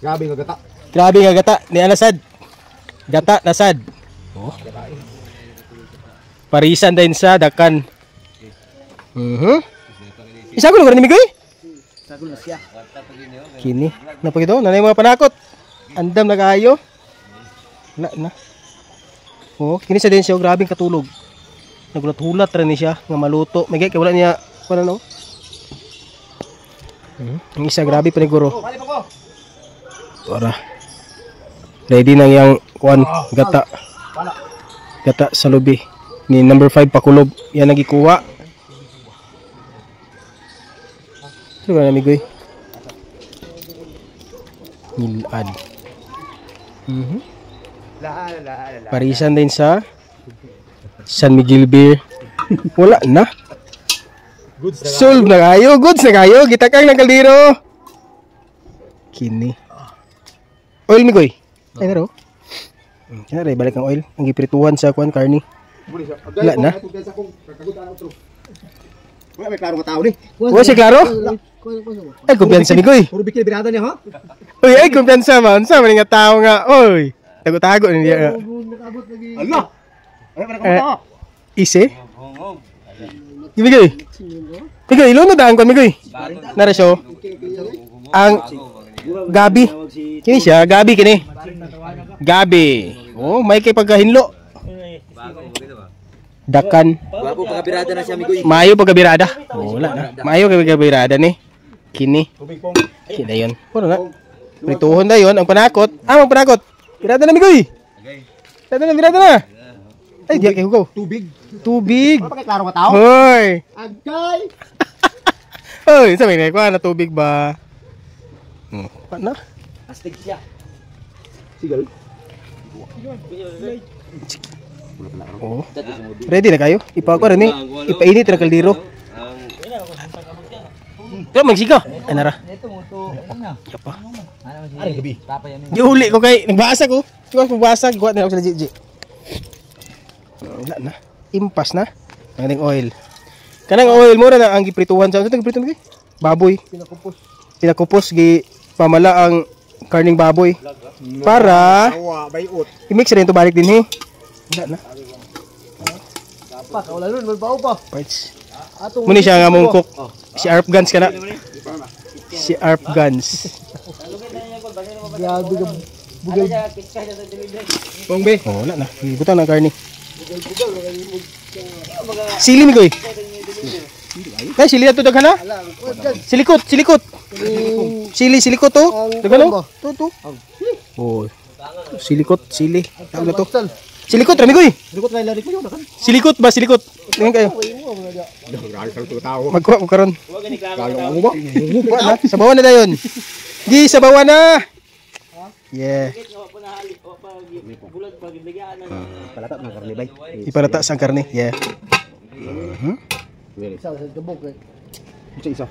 Grabe nga gata. Grabe nga gata. Ni anasad. Gata nasad. Oh. Parisan din sa dakan. Isagol ko rin ni Migoy? Sagol na siya. Kini. Napagito. Nanay mga panakot. Andam na kayo. Wala na. Oh, kini sa din siya. Grabing katulog. Nagulat-hulat rin ni siya. Nga maluto. May kaya wala niya. Kung ano? Ang isa grabe paniguro. Para. Ready na yung kuan gata. Gata sa lubi. Ni number 5 pakulob. Yan nagikuha. Ito ba na migoy? Milad. Parisan din sa San Miguel Beer. Wala na. Solve na kayo. Goods na kayo. Gitakang ng kaldero. Kini. Oil migoy. Ay naro. Kaya balik ang oil. Ang giprituhan sa kuan karni. Wala na. Wala may klaro ka tao ni. Wala siya klaro? Ay kumpiyansa migoy. Puro bikil birada niya ha. Uy ay kumpiyansa man. Sa mga tao nga. Oy. Tago-tago niya. Allah. Ay para ka tao. Ise? Migoy. Migoy, ilunod ang kuan migoy. Nara siya. Ang Gabi. Kini siya, Gabi kini. Gabi. Oh, may kay pagkahinlo. Dakan. Bago pagkabirada na siya migoy. Mayo pagkabirada. Oh, wala na. Mayo pagkabirada ni. Kini. Kini yun. Puro na. Prituhon na yun. Ang panakot. Ang panakot. Birada na migoy. Birada na. Ay, diya kay hugaw. Tubig. Tubig. Wala pa kay klaro ka tao. Hoy. Agay. Hoy, sabi na kuha na tubig ba? Paano? Astig siya. Sigal. Oh. Ready na kayo? Ipa ko rin eh. Ipainit na kaldero. Pero magsiga. Ay nara. Yapa. Ay gabi. Gihuli ko kay nagbasa ko. Tuwas magbasa, guwa na ako sa Gigi. Wala na. Impas na. Ang oil. Kanang oil mo na ang giprituhan sa. Ano giprituhan gi? Baboy. Pinakupos gi pamala ang karning baboy. Para i-mix rin ito balik din eh. Wala na. Pa, wala nun, malbaw pa. Parts. Muni siya nga mong cook. Si Arp Guns ka na. Si Arp Guns. Grabe ka bugal. Pongbe. Oh, wala na. Ibutang ng karni. Sili mi koy. Ay, sili na ito daghan na? Silikot. Silikot to. Daghan na? To. Oh. Sili. Tawag na to. Silikot, rami koy. Silikot ba? Tingnan kayo. Magkuha ko karon. Sabawan na dayon. Di, sabawan na. Yeah. Palata ng karne bay. Ipalata sa karne. Yeah. Isa.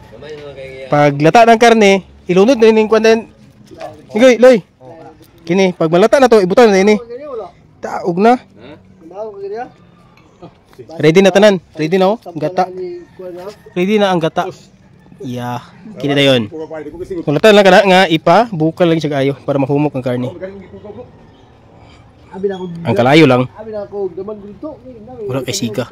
Paglata ng karne, ilunod na yung kwandan. Migoy, Loy. Kini, pag malata na to, ibutan na ini. Taog na. Ready na tanan. Ready na oh. Gata. Ready na ang gata. Yeah. Kini na yun. Malata lang ka na nga, ipa, bukal lang siya kayo para mahumok ang karne. Ang kalayo lang. Wala kay sika.